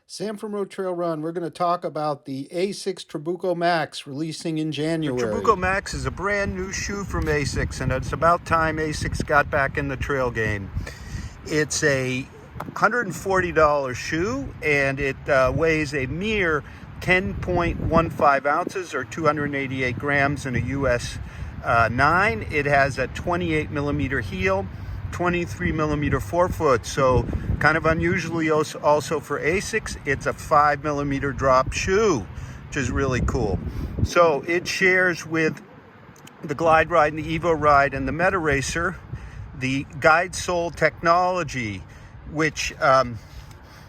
Sam from Road Trail Run. We're going to talk about the ASICS Trabuco Max releasing in The January. Trabuco Max is a brand new shoe from ASICS, and it's about time ASICS got back in the trail game. It's a $140 shoe, and it weighs a mere 10.15 ounces or 288 grams in a US 9. It has a 28 millimeter heel, 23 millimeter forefoot, so kind of unusually also for ASICS. It's a 5 millimeter drop shoe, which is really cool. So it shares with the Glide Ride and the Evo Ride and the Meta Racer the guide sole technology, which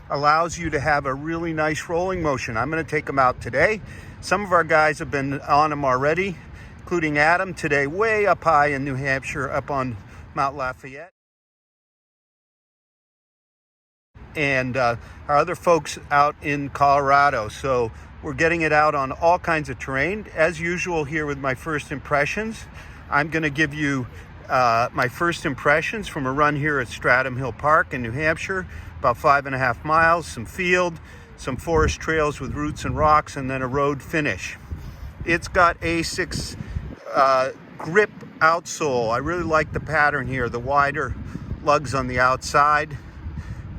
allows you to have a really nice rolling motion. I'm going to take them out today. Some of our guys have been on them already, including Adam today, way up high in New Hampshire, up on Mount Lafayette. And our other folks out in Colorado. So we're getting it out on all kinds of terrain. As usual here with my first impressions, I'm going to give you my first impressions from a run here at Stratham Hill Park in New Hampshire, about 5.5 miles, some field, some forest trails with roots and rocks, and then a road finish. It's got ASICS grip outsole. I really like the pattern here, the wider lugs on the outside,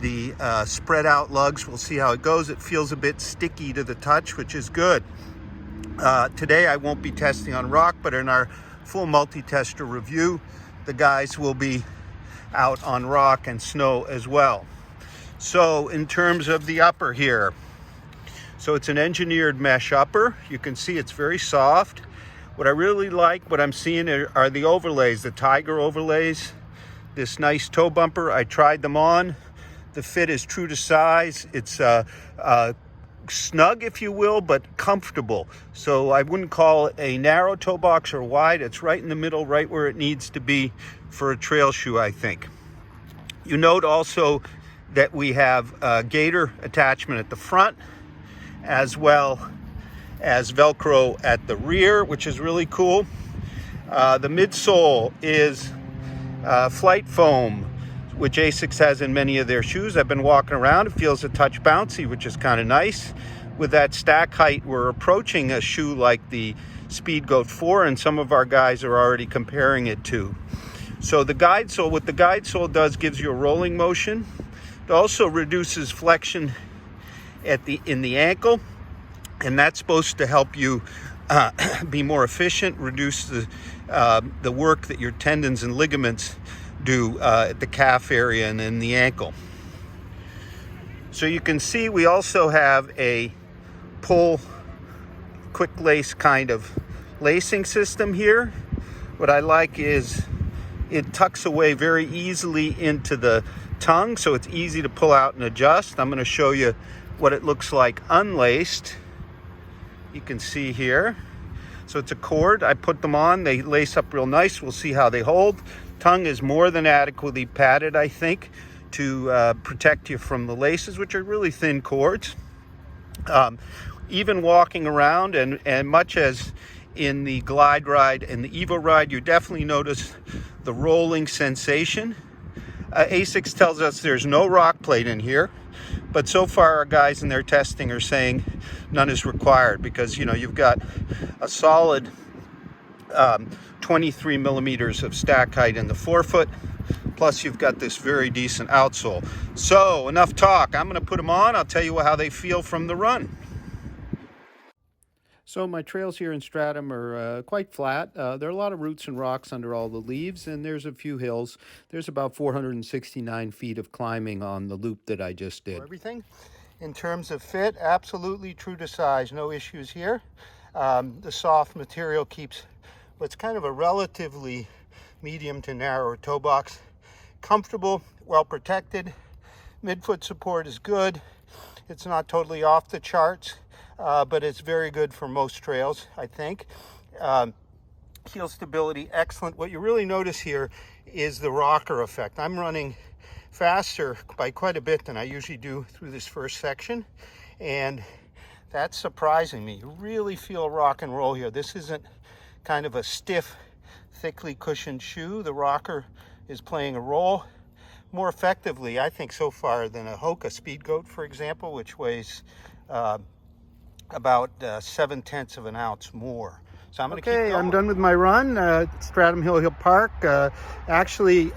the spread out lugs. We'll see how it goes. It feels a bit sticky to the touch, which is good. Today I won't be testing on rock, but in our full multi-tester review, the guys will be out on rock and snow as well. So in terms of the upper here, so it's an engineered mesh upper. You can see it's very soft. What I really like, what I'm seeing are the overlays, the Tiger overlays, this nice toe bumper. I tried them on. The fit is true to size. It's snug, if you will, but comfortable. So I wouldn't call it a narrow toe box or wide. It's right in the middle, right where it needs to be for a trail shoe, I think. You note also that we have a gaiter attachment at the front, as well as Velcro at the rear, which is really cool. The midsole is flight foam, which ASICS has in many of their shoes. I've been walking around. It feels a touch bouncy, which is kind of nice. With that stack height, we're approaching a shoe like the Speedgoat 4, and some of our guys are already comparing it to. So the guide sole, what the guide sole does, gives you a rolling motion. It also reduces flexion in the ankle, and that's supposed to help you be more efficient, reduce the work that your tendons and ligaments do at the calf area and in the ankle. So you can see we also have a pull quick lace kind of lacing system here. What I like is it tucks away very easily into the tongue, so it's easy to pull out and adjust. I'm going to show you what it looks like unlaced. You can see here. So it's a cord. I put them on. They lace up real nice. We'll see how they hold. Tongue is more than adequately padded, I think, to protect you from the laces, which are really thin cords. Even walking around, and much as in the Glide Ride and the Evo Ride, you definitely notice the rolling sensation. ASICS tells us there's no rock plate in here, but so far our guys in their testing are saying none is required, because you've got a solid 23 millimeters of stack height in the forefoot, plus you've got this very decent outsole. So enough talk. I'm going to put them on. I'll tell you how they feel from the run. So my trails here in Stratham are quite flat. There are a lot of roots and rocks under all the leaves, and there's a few hills. There's about 469 feet of climbing on the loop that I just did. Everything in terms of fit, absolutely true to size. No issues here. The soft material keeps what's kind of a relatively medium to narrow toe box comfortable, well protected. Midfoot support is good. It's not totally off the charts, but it's very good for most trails, I think. Heel stability, excellent. What you really notice here is the rocker effect. I'm running faster by quite a bit than I usually do through this first section, and that's surprising me. You really feel rock and roll here. This isn't kind of a stiff, thickly cushioned shoe. The rocker is playing a role. more effectively, I think, so far than a Hoka Speed Goat, for example, which weighs about 7/10 of an ounce more. So I'm going to keep going. Okay, I'm done with my run. Stratham Hill Park. Actually,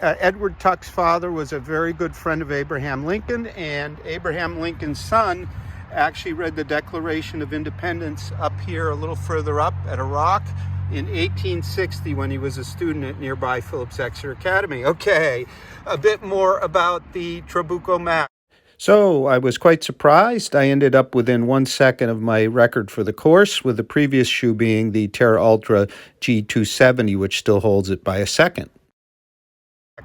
Edward Tuck's father was a very good friend of Abraham Lincoln, and Abraham Lincoln's son actually read the Declaration of Independence up here a little further up at a rock in 1860 when he was a student at nearby Phillips Exeter Academy. Okay, a bit more about the Trabuco map. So I was quite surprised. I ended up within 1 second of my record for the course, with the previous shoe being the Terra Ultra G270, which still holds it by a second.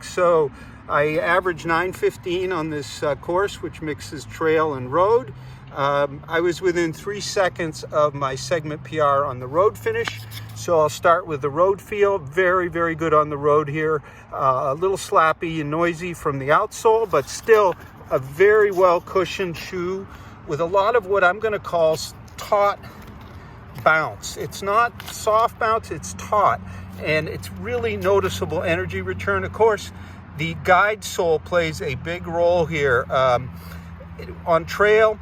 So I averaged 9:15 on this course, which mixes trail and road. I was within 3 seconds of my segment PR on the road finish. So I'll start with the road feel. Very, very good on the road here. A little slappy and noisy from the outsole, but still a very well cushioned shoe with a lot of what I'm going to call taut bounce. It's not soft bounce, it's taut, and it's really noticeable energy return. Of course, the guide sole plays a big role here. On trail,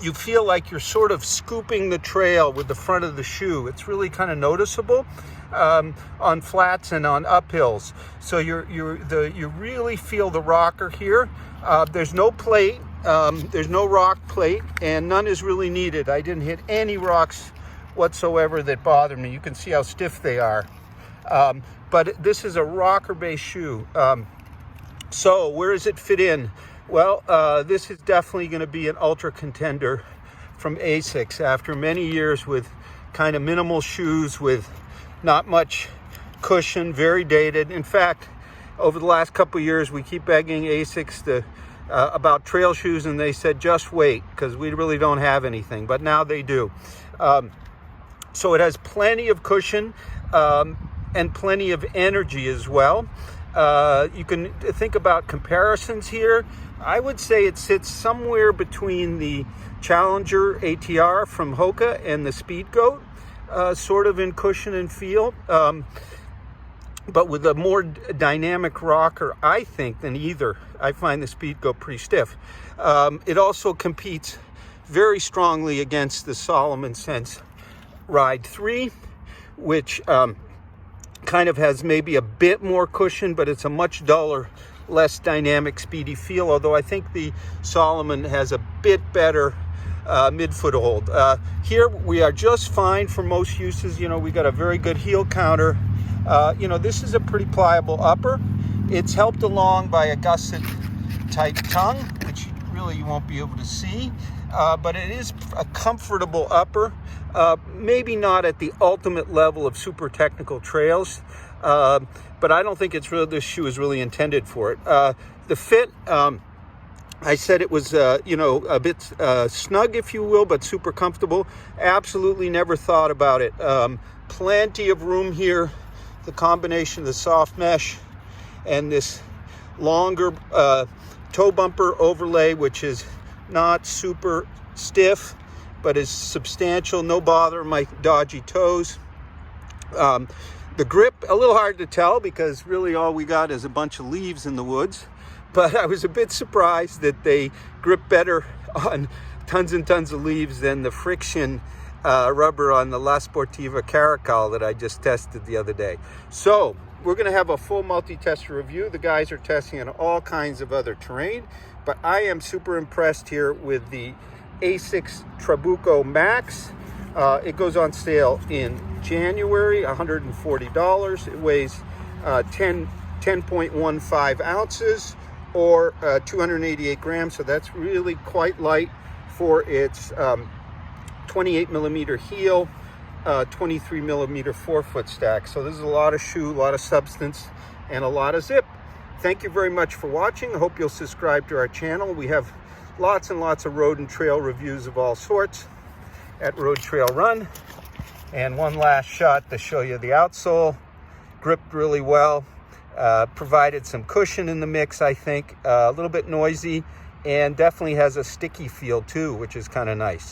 you feel like you're sort of scooping the trail with the front of the shoe. It's really kind of noticeable on flats and on uphills. So you really feel the rocker here. There's no plate, there's no rock plate, and none is really needed. I didn't hit any rocks whatsoever that bothered me. You can see how stiff they are. But this is a rocker-based shoe. So where does it fit in? Well, this is definitely going to be an ultra contender from ASICS after many years with kind of minimal shoes with not much cushion, very dated. In fact, over the last couple of years, we keep begging ASICS about trail shoes, and they said, just wait, because we really don't have anything. But now they do. So it has plenty of cushion and plenty of energy as well. You can think about comparisons here. I would say it sits somewhere between the Challenger ATR from Hoka and the Speed Goat, sort of in cushion and feel, but with a more dynamic rocker, I think, than either. I find the Speed Goat pretty stiff. It also competes very strongly against the Solomon Sense Ride 3, which kind of has maybe a bit more cushion, but it's a much duller, less dynamic, speedy feel, although I think the Solomon has a bit better midfoot hold. Here we are just fine for most uses. You know, we got a very good heel counter. You know, this is a pretty pliable upper. It's helped along by a gusset type tongue, which really you won't be able to see, but it is a comfortable upper. Maybe not at the ultimate level of super technical trails, but I don't think this shoe is really intended for it. The fit, I said it was, you know, a bit snug, if you will, but super comfortable. Absolutely never thought about it. Plenty of room here. The combination of the soft mesh and this longer toe bumper overlay, which is not super stiff, but is substantial. No bother my dodgy toes. The grip, a little hard to tell because really all we got is a bunch of leaves in the woods. But I was a bit surprised that they grip better on tons and tons of leaves than the friction rubber on the La Sportiva Caracal that I just tested the other day. So we're going to have a full multi-tester review. The guys are testing on all kinds of other terrain, but I am super impressed here with the ASICS Trabuco Max. It goes on sale in January, $140. It weighs 10.15 ounces or 288 grams, so that's really quite light for its 28 millimeter heel, 23 millimeter forefoot stack. So this is a lot of shoe, a lot of substance, and a lot of zip. Thank you very much for watching. I hope you'll subscribe to our channel. We have lots and lots of road and trail reviews of all sorts at Road Trail Run. And one last shot to show you the outsole. Gripped really well. Provided some cushion in the mix, I think. A little bit noisy, and definitely has a sticky feel too, which is kind of nice.